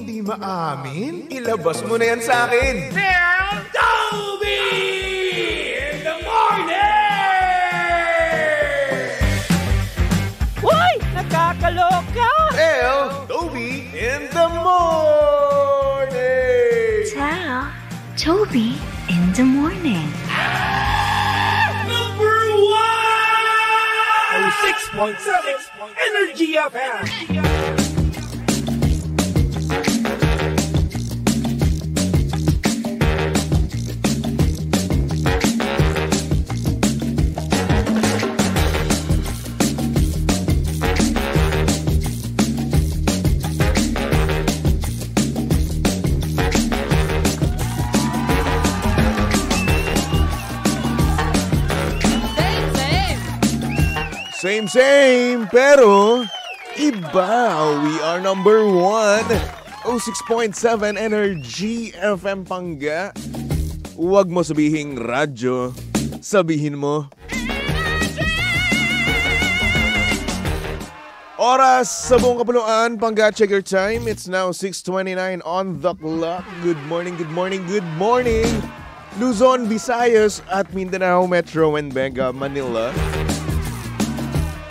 hindi maamin? Ilabas mo na yan sa akin. Toby in the morning! Uy! Nakakaloka! Toby in the morning! Tell Toby in the morning. Number 1! 6.7 Energy FM! Same, pero iba. We are number 1. 06.7 Energy FM Pangga. Huwag mo sabihin radyo. Sabihin mo oras sa buong kapuluan. Pangga, check your time. It's now 6:29 on the clock. Good morning. Luzon, Visayas at Mindanao, Metro and Mega Manila.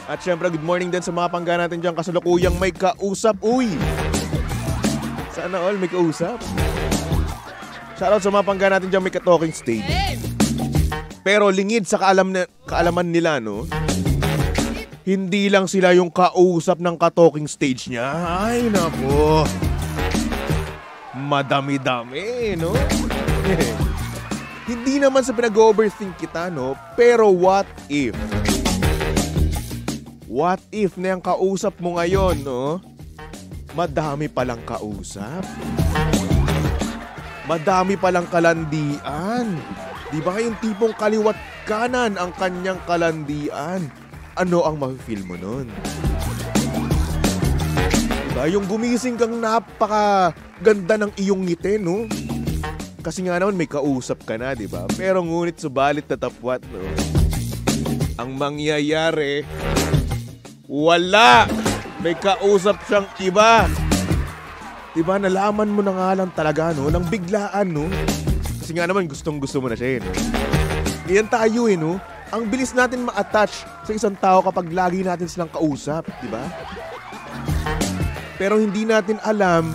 At syempre, good morning din sa mga pangga natin dyan kasalukuyang may kausap. Uy! Sana all may kausap. Shoutout sa mga pangga natin dyan may ka-talking stage. Pero lingid sa kaalaman nila, no? Hindi lang sila yung kausap ng ka-talking stage niya. Ay, nako. Madami-dami, no? Hindi naman sa pinag-overthink kita, no? Pero what if? What if na yung kausap mo ngayon, no? Madami palang kausap. Madami palang kalandian. Di ba yung tipong kaliwat kanan ang kanyang kalandian? Ano ang ma-feel mo nun? Diba? Yung gumising kang napakaganda ng iyong ngiti, no? Kasi nga naman may kausap ka na, di ba? Pero ngunit subalit na tapwat, no? Ang mangyayari, wala! May kausap siyang iba. Diba, nalaman mo na nga lang talaga, no? Nang biglaan, no? Kasi nga naman, gustong-gusto mo na siya, no? Iyan tayo, no? Ang bilis natin ma-attach sa isang tao kapag lagi natin silang kausap, diba? Pero hindi natin alam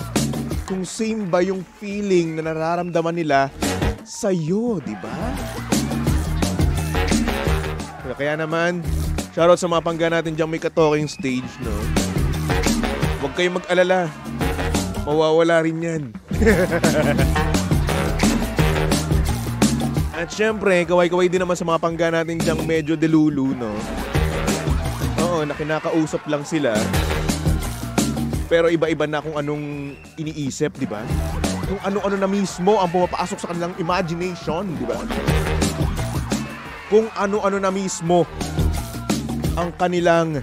kung same ba yung feeling na nararamdaman nila sa'yo, diba? Kaya naman, shoutout sa mga pangga natin dyan may ka-talking stage, no? Huwag kayong mag-alala. Mawawala rin yan. At syempre, kaway-kaway din naman sa mga pangga natin dyan medyo delulu, no? Oo, na kinakausap lang sila. Pero iba-iba na kung anong iniisip, di ba? Kung ano-ano na mismo ang pumapasok sa kanilang imagination, di ba? Kung ano-ano na mismo ang kanilang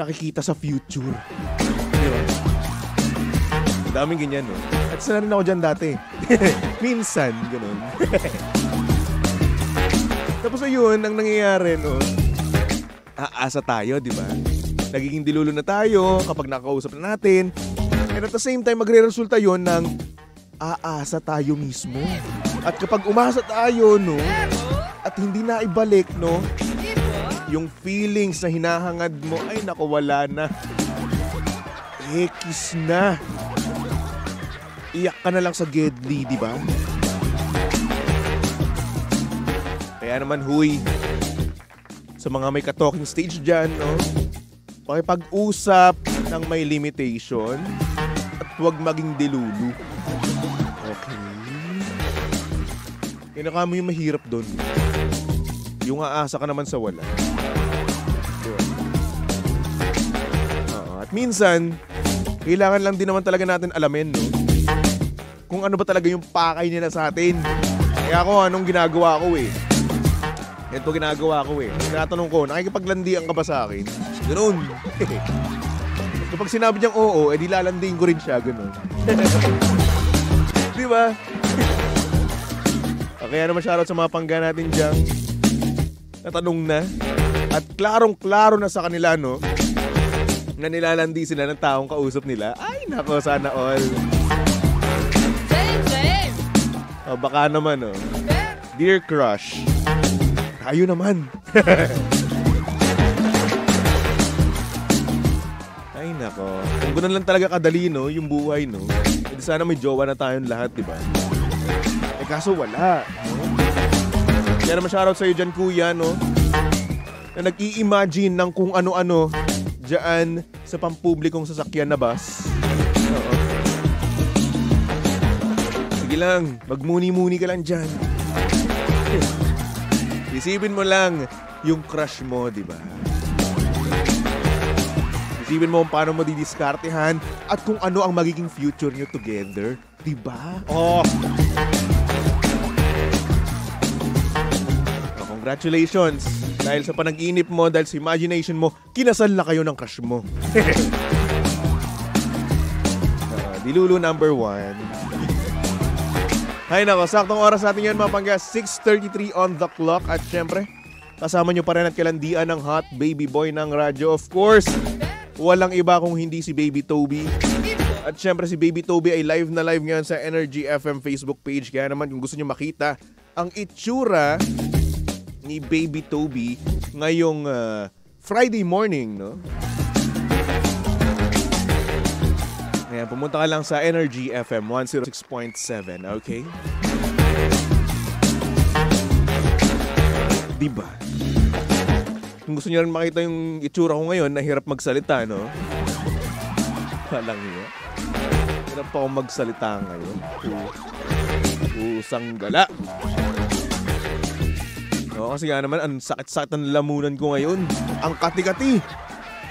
nakikita sa future. Diba? Daming ganyan, no? At sana rin ako dyan dati. Minsan, ganun. Tapos ayun, ang nangyayari, no? Aasa tayo, di ba? Nagiging dilulo na tayo kapag nakakausap na natin. And at the same time, magre-resulta yun ng aasa tayo mismo. At kapag umasa tayo, no? At hindi na ibalik, no? Yung feelings na hinahangad mo, ay naku, wala na. Ekis na. Iyak ka na lang sa gedli, di ba? Kaya naman, huy, sa mga may ka-talking stage dyan, no? Pakipag-usap ng may limitation at huwag maging delulu. Okay. Kinaka mo yung mahirap doon. Yung aasa ka naman sa wala. At minsan, kailangan lang din naman talaga natin alamin, no? Kung ano ba talaga yung pakay nila sa atin. Kaya ako, anong ginagawa ko, eh? Ito ginagawa ko, eh. Tinatanong ko, nakikipaglandian ka ba sa akin? Ganun. Kapag sinabi niyang oo, edi lalandiin ko rin siya, ganun. Di ba? Kaya naman shoutout sa mga pangga natin dyan. Natanong na. At klarong-klaro na sa kanila, no? na nilalandi sila ng taong kausap nila. Ay, nako, sana all. Same. O, baka naman, oh. Dear crush, tayo naman. Ay, nako. Kung ganun lang talaga kadali, no, yung buhay, no. Hindi sana may jowa na tayong lahat, di ba? Eh, kaso wala. No? Kaya naman shoutout sa'yo dyan, kuya, no? Na nag-i-imagine ng kung ano-ano dyan sa pampublikong sasakyan na bus. Oo. Sige lang, magmuni-muni ka lang dyan. Isipin mo lang yung crush mo, di ba? Isipin mo kung paano mo didiskartehan at kung ano ang magiging future nyo together, di ba? Oh! Congratulations! Dahil sa panag-inip mo, dahil sa imagination mo, kinasal na kayo ng crush mo. Dilulu number 1. Hay nako, saktong oras natin yan mga pangga, 6:33 on the clock. At syempre, kasama nyo pa rin at kalandian ng hot baby boy ng radyo. Of course, walang iba kung hindi si Baby Toby. At syempre si Baby Toby ay live na live ngayon sa Energy FM Facebook page. Kaya naman kung gusto nyo makita ang itsura ni Baby Toby ngayong Friday morning, no? Ayan, pumunta ka lang sa Energy FM 106.7, okay? Diba? Kung gusto niyo rin makita yung itsura ko ngayon, nahirap magsalita, no? Walang yun. Hirap pa akong magsalita ngayon. Usang gala. No, kasi nga naman, ang sakit-sakit ng lamunan ko ngayon. Ang kati-kati.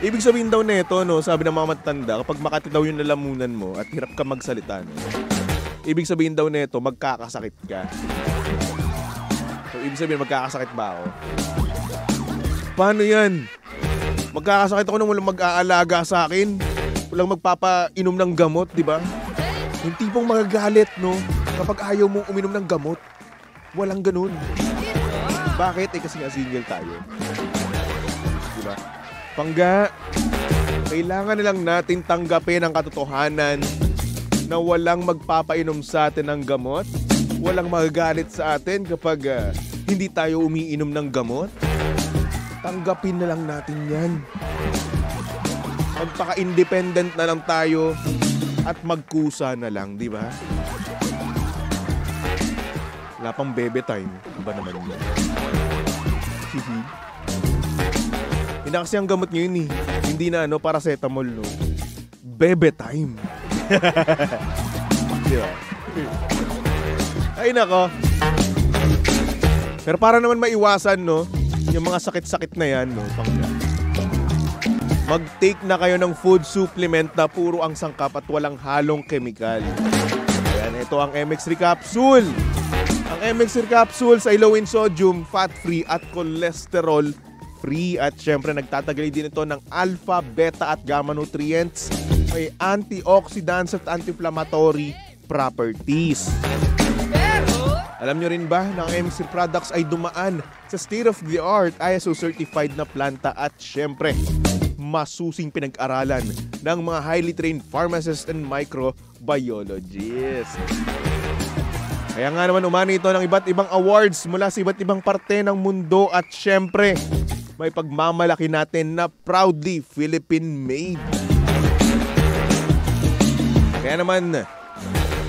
Ibig sabihin daw nito, no, sabi ng mga matatanda, kapag makati daw yung lalamunan mo at hirap ka magsalita, no, ibig sabihin daw nito, magkakasakit ka. So, ibig sabihin, magkakasakit ba ako? Paano yan? Magkakasakit ako nung walang mag-aalaga sa akin. Walang magpapainom ng gamot, di ba? Yung tipong magagalit, no, kapag ayaw mong uminom ng gamot. Walang ganun. Bakit? Eh kasi nga single tayo. Diba? Pangga, kailangan nilang natin tanggapin ang katotohanan na walang magpapainom sa atin ng gamot, walang magagalit sa atin kapag hindi tayo umiinom ng gamot. Tanggapin na lang natin yan. Magpaka-independent na lang tayo at magkusa na lang, di ba? Wala pang bebe time. Iba naman yun. Hindi kasi ang gamot ngayon eh. Hindi na paracetamol, no? Bebe time. Diba? Ay nako. Pero para naman maiwasan, no? Yung mga sakit-sakit na yan, no? Mag-take na kayo ng food supplement na puro ang sangkap at walang halong kemikal. Ayan, ito ang MX3 Capsule. Ang MX3 Capsules ay low in sodium, fat-free at cholesterol-free. At syempre nagtataglay din ito ng alpha, beta at gamma nutrients. May antioxidants at anti-inflammatory properties. Alam nyo rin ba na ang MX3 products ay dumaan sa state-of-the-art ISO certified na planta at syempre masusing pinag-aralan ng mga highly trained pharmacists and microbiologists. Kaya nga naman umani ito ng iba't ibang awards mula sa iba't ibang parte ng mundo at syempre may pagmamalaki natin na proudly Philippine-made. Kaya naman,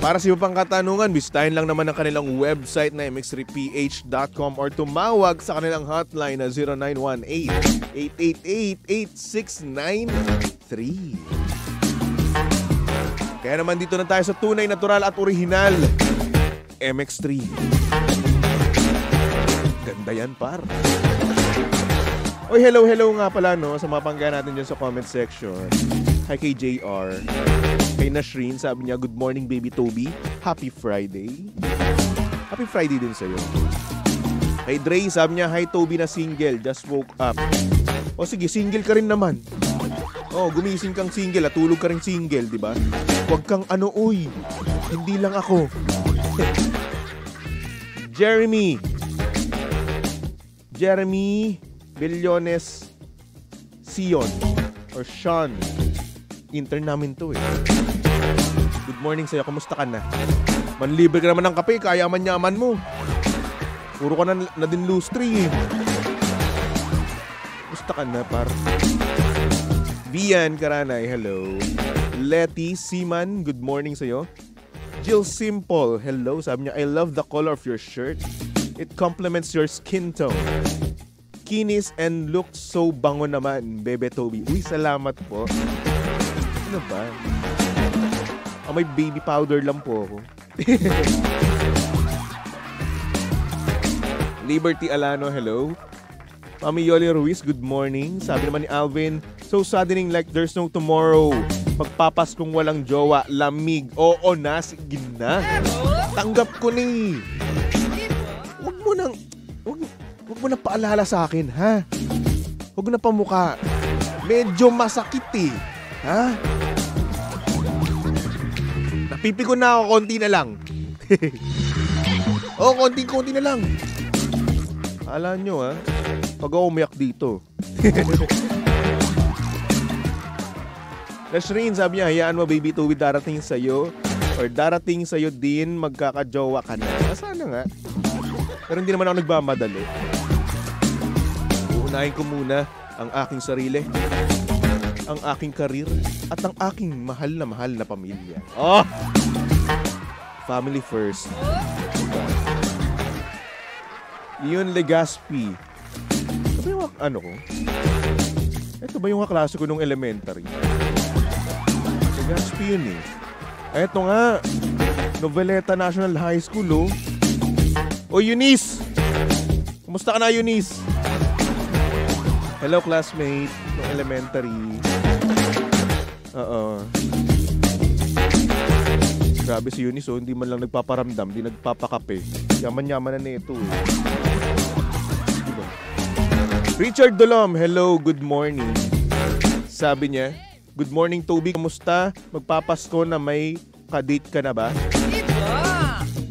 para sa iba pang katanungan, bisitahin lang naman ang kanilang website na mx3ph.com or tumawag sa kanilang hotline na 0918-888-8693. Kaya naman dito na tayo sa tunay, natural at orihinal MX3. Ganda yan, par. Oy, hello nga pala, no, sa mga pangga natin dyan sa comment section. Hi kay JR. Kay Nashreen, sabi niya, good morning, Baby Toby. Happy Friday. Happy Friday din sa'yo. Kay Dre, sabi niya, hi Toby na single, just woke up. O sige, single ka rin naman. O, gumising kang single at tulog ka rin single, di ba? Huwag kang uy. Hindi lang ako. Jeremy Billones Sion. or Sean. Intern namin to eh. Good morning sa'yo, kamusta ka na? Manlibre ka naman ng kape, kaya man-yaman mo. Puro ka na din lustri eh. Kamusta ka na, par? Bian Karanay, hello. Letty Seaman, good morning sa'yo. Jill Simple, hello. Sabi niya, I love the color of your shirt. It complements your skin tone. Kinis and looks so bango naman, Bebe Toby. Uy, salamat po. Ano ba? May baby powder lang po ako. Liberty Alano, hello. Mami Yoli Ruiz, good morning. Sabi naman ni Alvin, so saddening like there's no tomorrow. Magpapaskong walang jowa, lamig. Oo na, sige na. Tanggap ko ni. Huwag mo nang paalala sa akin, ha? Huwag na pamukha. Medyo masakit eh. Ha? Napipikon na ako, konti na lang. Oo, konti na lang. Alam nyo, ha? Pag ako umiyak dito. Nashreen, sabi niya, hayaan mo baby Toby darating sa'yo or darating sa'yo din, magkakajowa ka na. Sana nga. Pero hindi naman ako nagmamadali. Uunahin ko muna ang aking sarili, ang aking karir, at ang aking mahal na pamilya. Oh! Family first. Yun, Legaspi. Ito ba yung ano ko? Ito ba yung kaklase ko nung elementary? Legaspi yun eh. Ito nga. Noveleta National High School, oh. O, Eunice! Kumusta ka na, Eunice? Hello, classmate. Nung elementary. Grabe si Eunice, oh. Hindi man lang nagpaparamdam, hindi nagpapakape. Yaman-yaman na nito, eh. Diba? Richard Dolom, hello, good morning. Sabi niya, good morning, Toby. Kumusta? Magpapasko na may kadate ka na ba?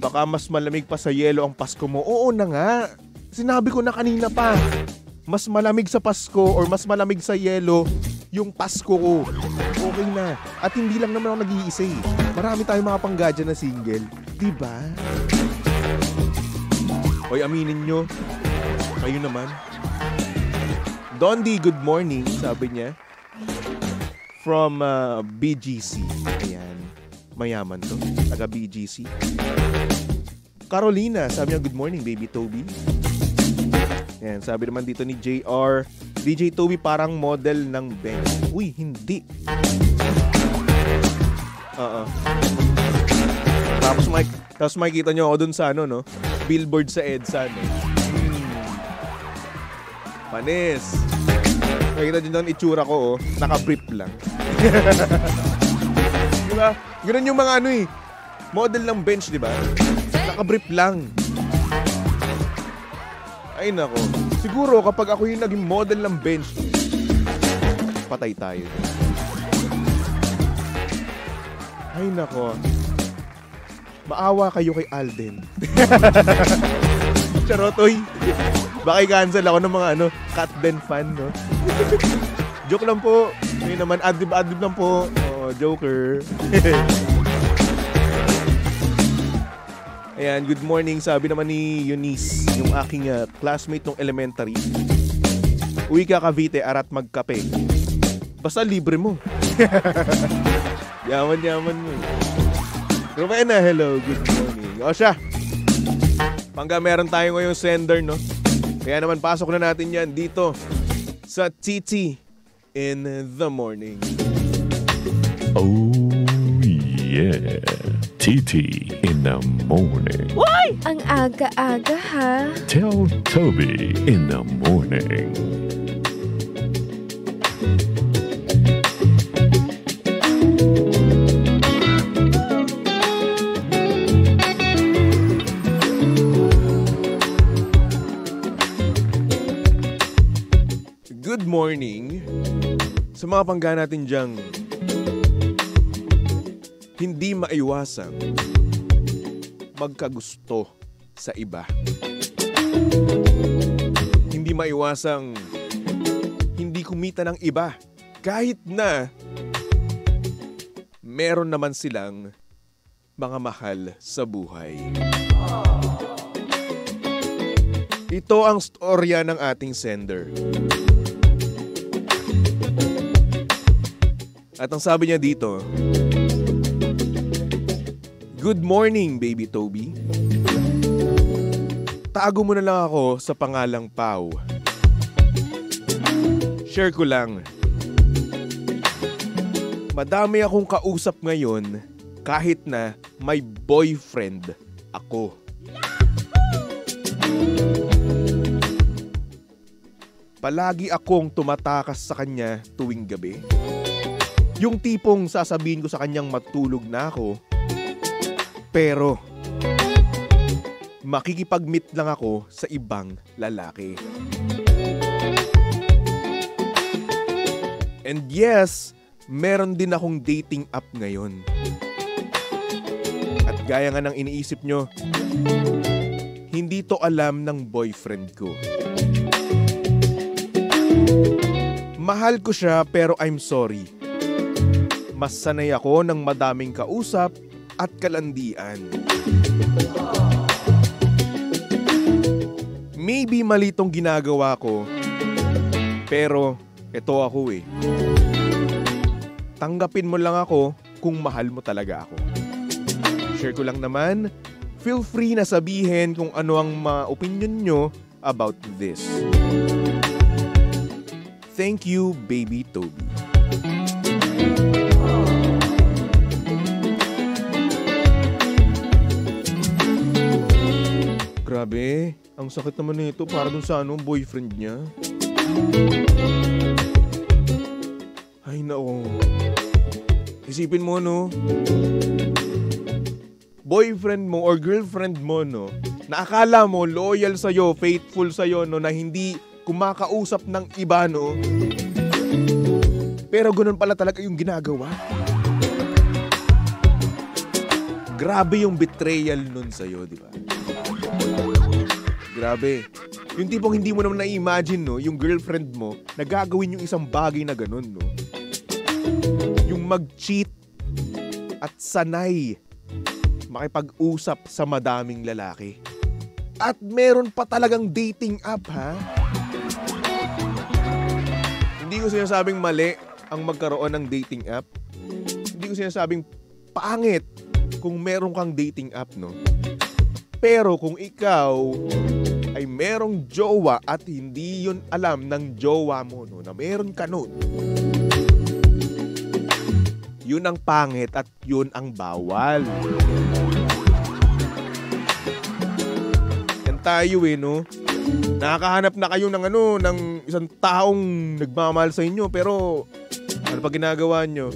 Baka mas malamig pa sa yelo ang Pasko mo. Oo na nga. Sinabi ko na kanina pa. Mas malamig sa Pasko or mas malamig sa yelo yung Pasko ko. Okay na. At hindi lang naman ako nag-iisa eh. Marami tayong mga panggadya na single. Diba? Hoy, aminin nyo. Kayo naman. Dondi, good morning. Sabi niya. From BGC. Ayan. Mayaman to. Taga BGC. Carolina, sabi niya, good morning, baby Toby. Ayan, sabi naman dito ni JR, DJ Toby parang model ng bench. Uy, hindi. Tapos makikita nyo ako dun sa ano, no? Billboard sa EDSA, no? Panis. Makikita nyo doon itsura ko, oh. Naka-brief lang. Diba? Ganun yung mga ano eh. Model ng bench, diba? Naka-brief lang. Ay nako. Siguro kapag ako yung naging model ng bench, patay tayo. Ay nako. Maawa kayo kay Alden. Charotoy. Baka i-cancel ako ng mga Catden fan, no? Joke lang po. May naman adlib lang po. Oh, joker. Ayan, good morning. Sabi naman ni Eunice, yung aking classmate nung elementary. Uwi ka Cavite, arat magkape. Basta libre mo. Yaman mo. Rowena, hello, good morning. O siya, pangga meron tayo ngayong sender, no? Kaya naman pasok na natin yan dito sa TT in the morning. Oh yeah, TT in the morning. Why? Ang aga-aga ha. Tell Toby in the morning. Good morning sa mga pangga natin dyang hindi maiwasang magkagusto sa iba. Hindi maiwasang hindi kumita ng iba Kahit na meron naman silang mga mahal sa buhay. Ito ang storya ng ating sender. At ang sabi niya dito, "Good morning, Baby Toby. Tago mo na lang ako sa pangalang Pau. Share ko lang. Madami akong kausap ngayon kahit na may boyfriend ako. Palagi akong tumatakas sa kanya tuwing gabi. Yung tipong sasabihin ko sa kanyang matulog na ako, pero makikipag-meet lang ako sa ibang lalaki. And yes, meron din akong dating app ngayon. At gaya nga ng iniisip nyo, hindi to alam ng boyfriend ko. Mahal ko siya pero I'm sorry. Mas sanay ako ng madaming kausap at kalandian. Maybe mali tong ginagawa ko, pero ito ako eh. Tanggapin mo lang ako kung mahal mo talaga ako. Share ko lang naman, feel free na sabihin kung ano ang mga opinion nyo about this. Thank you, Baby Toby." Grabe, ang sakit naman nito para dun sa boyfriend niya. Ay nako. Isipin mo boyfriend mo or girlfriend mo na akala mo loyal sa'yo, faithful sa'yo na hindi kumakausap ng iba pero ganun pala talaga yung ginagawa. Grabe yung betrayal nun sa'yo, di ba? Grabe. Yung tipong hindi mo naman na-imagine, yung girlfriend mo na gagawin yung isang bagay na ganun, Yung mag-cheat at sanay makipag-usap sa madaming lalaki. At meron pa talagang dating app, ha? Hindi ko sinasabing mali ang magkaroon ng dating app. Hindi ko sinasabing pangit kung meron kang dating app, Pero kung ikaw ay merong jowa at hindi yun alam ng jowa mo na meron ka nun, yun ang pangit at yun ang bawal. Yan tayo nakakahanap na kayo ng isang taong nagmamahal sa inyo, pero ano pa ginagawa nyo?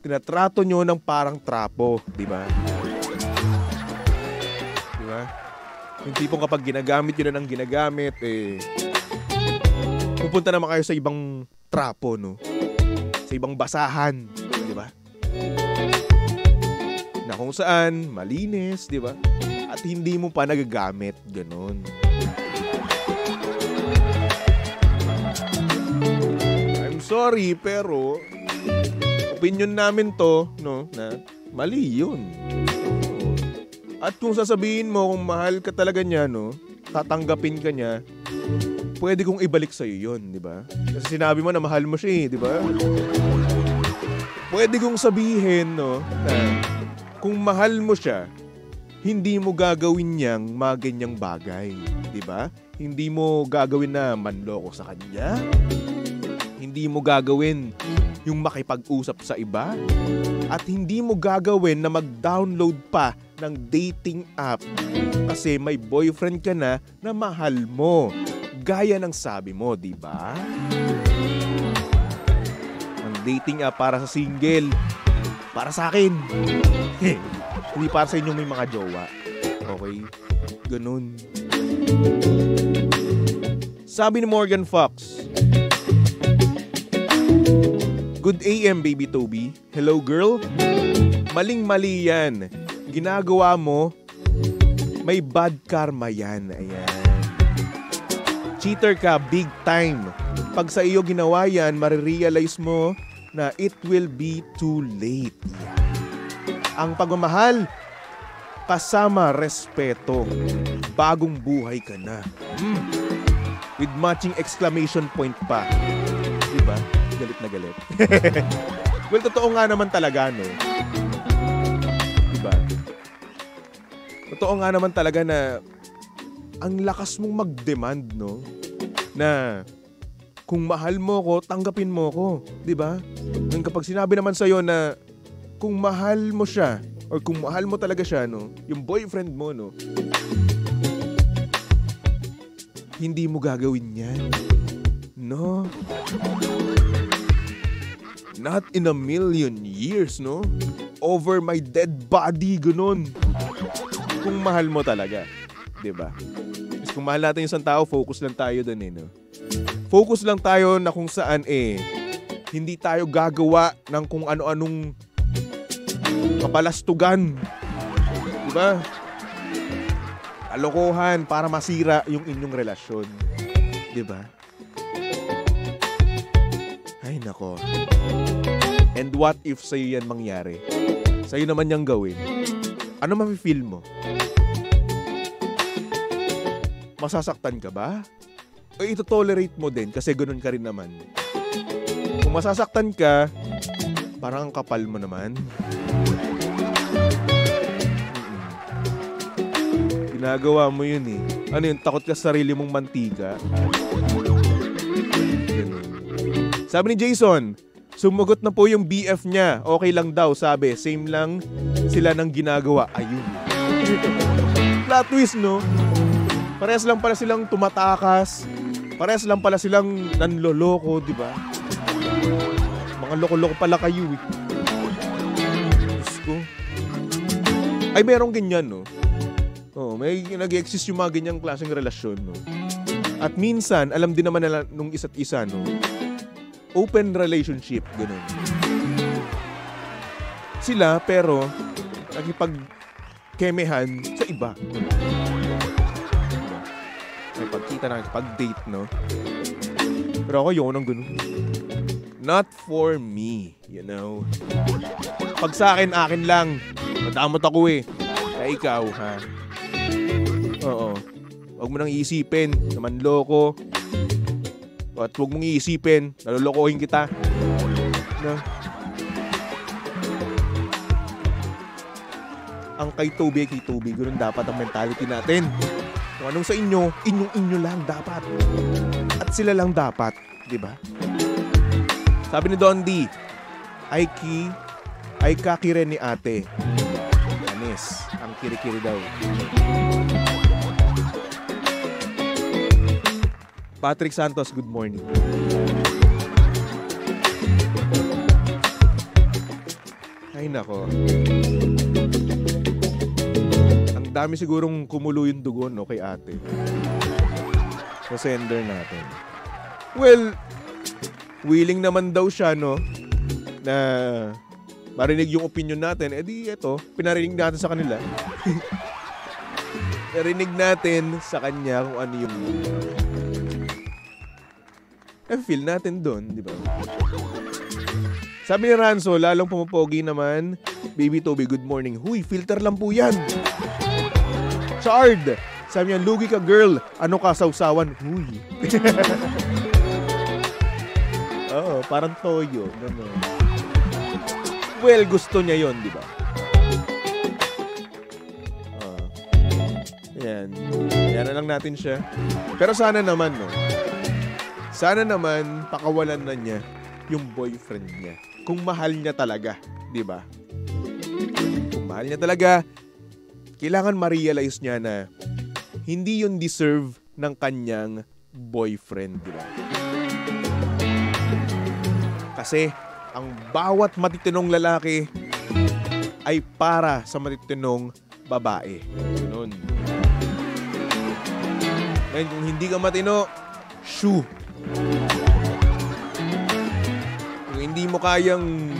Tinatrato nyo ng parang trapo, di ba? Di ba? Yung tipong kapag ginagamit yun na ng ginagamit, pupunta naman kayo sa ibang trapo, sa ibang basahan, di ba? Na kung saan, malinis, di ba? At hindi mo pa nagagamit, ganon. I'm sorry, pero opinion namin to, na mali yun. At kung sasabihin mo kung mahal ka talaga niya, tatanggapin ka niya, pwede kong ibalik sa'yo yun, di ba? Kasi sinabi mo na mahal mo siya, di ba? Pwede kong sabihin, na kung mahal mo siya, hindi mo gagawin niyang mga ganyang bagay, di ba? Hindi mo gagawin na manloko sa kanya. Hindi mo gagawin yung makipag-usap sa iba. At hindi mo gagawin na mag-download pa ng dating app kasi may boyfriend ka na mahal mo. Gaya ng sabi mo, di ba? Ang dating app para sa single. Para sa akin. Hindi para sa inyong may mga jowa. Okay? Ganun. Sabi ni Morgan Fox, "Good AM, Baby Toby. Hello, girl. Maling-mali yan. Ginagawa mo, may bad karma yan. Ayan. Cheater ka, big time. Pag sa iyo ginawa yan, marirealize mo na it will be too late. Ang pagmamahal, kasama respeto, bagong buhay ka na. With matching exclamation point pa. Diba? Galit na galit. Well, totoo nga naman talaga, no? Diba? Totoo nga naman talaga na ang lakas mong mag-demand, no? Na kung mahal mo ko, tanggapin mo ko. Diba? Nang kapag sinabi naman sa'yo na kung mahal mo siya, or kung mahal mo talaga siya, no? Yung boyfriend mo, no? Hindi mo gagawin yan. No? Not in a million years, no? Over my dead body, ganun. Kung mahal mo talaga. Diba? Kasi kung mahal natin yung isang tao, focus lang tayo dun no? Focus lang tayo na kung saan hindi tayo gagawa ng kung ano-anong kapalastugan. Diba? Kalokohan para masira yung inyong relasyon. Diba? Ay nako. And what if sa'yo yan mangyari? Sa'yo naman yang gawin. Ano mafe-feel mo? Masasaktan ka ba? O ito-tolerate mo din kasi ganun ka rin naman. Kung masasaktan ka, parang ang kapal mo naman. Ginagawa mo yun Ano yun? Takot ka sa sarili mong mantika. Ganun. Sabi ni Jason, sumagot na po yung BF niya. Okay lang daw, sabi. Same lang sila ng ginagawa. Ayun. Plot twist, no? Parehas lang pala silang tumatakas. Parehas lang pala silang nanloloko, di ba? Mga loko-loko pala kayo, Diyos ko. Ay, merong ganyan, no? Oh, may nag-exist yung mga ganyang klaseng relasyon, no? At minsan, alam din naman nila nung isa't isa, no? Open relationship, ganun. Sila, pero nakipag-kemehan sa iba. May pagkita na, pag-date, no? Pero ako, yun ang ganun. Not for me, you know? Pag sa akin, akin lang. Madamot ako Kaya ikaw, ha? Oo. Huwag mo nang iisipin, naman loko. At huwag mong iisipin, nalolokohin kita. No? Ang kay Toby, ganun dapat ang mentality natin. Kung anong sa inyo, inyo lang dapat. At sila lang dapat, di ba? Sabi ni Don D, ay kakire ni ate. Anis, ang kiri-kiri daw. Patrick Santos, good morning. Ay nako. Ang dami sigurong kumulo yung dugo, no, kay ate. Sa sender natin. Well, willing naman daw siya, no, na marinig yung opinion natin. Di eto, pinarinig natin sa kanila. Narinig natin sa kanya kung ano yung feel natin doon, di ba? Sabi ni Ranzo, lalong pumapogi naman. Baby Toby, good morning. Huy, filter lang po yan. Chard, sabi niya, lugi ka girl. Ano ka, sausawan? Huy. Oo, parang toyo. Ganun. Well, gusto niya yon, di ba? Yan. Yan na lang natin siya. Pero sana naman, no? Sana naman pakawalan na niya yung boyfriend niya. Kung mahal niya talaga, di ba? Kung mahal niya talaga, kailangan ma-realize niya na hindi yun deserve ng kanyang boyfriend, di ba? Kasi ang bawat matitinong lalaki ay para sa matitinong babae. Ganun. Ngayon, kung hindi ka matino, shoo. Kung hindi mo kayang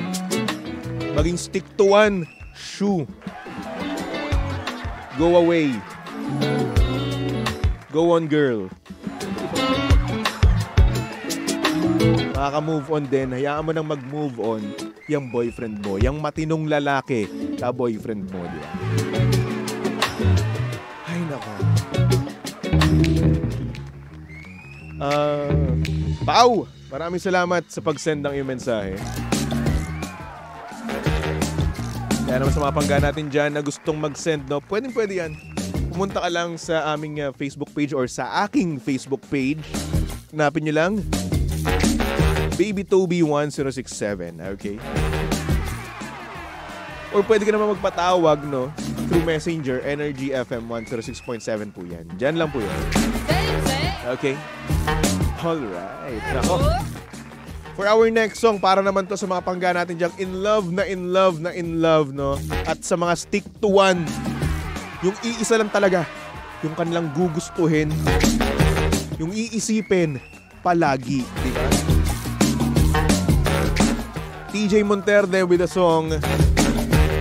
maging stick to one, shoo. Go away. Go on, girl. Makaka-move on din. Hayaan mo nang mag-move on yung boyfriend mo. Yung matinong lalaki na boyfriend mo, di ba? Ay, nako. Pao, maraming salamat sa pag-send ng iyong mensahe. Kaya naman sa mga pangga natin dyan na gustong mag-send, no? Pwede yan. Pumunta ka lang sa aming Facebook page or sa aking Facebook page. Hanapin nyo lang. Baby Toby 1067, okay? Or pwede ka naman magpatawag, no? Through Messenger, Energy FM 106.7 po yan. Diyan lang po yan. Okay? Alright. Nako. For our next song, para naman to sa mga pangga natin dyan, in love, no? At sa mga stick to one, yung iisa lang talaga, yung kanilang gugustuhin, yung iisipin palagi, di ba? TJ Monterde with the song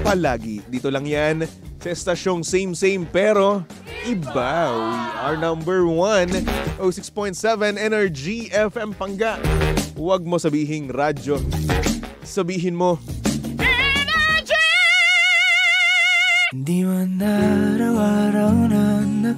Palagi. Dito lang yan sa estasyong same pero iba. We are number 1, 06.7 Energy FM Pangga. Huwag mo sabihing radyo. Sabihin mo Di man araw-araw na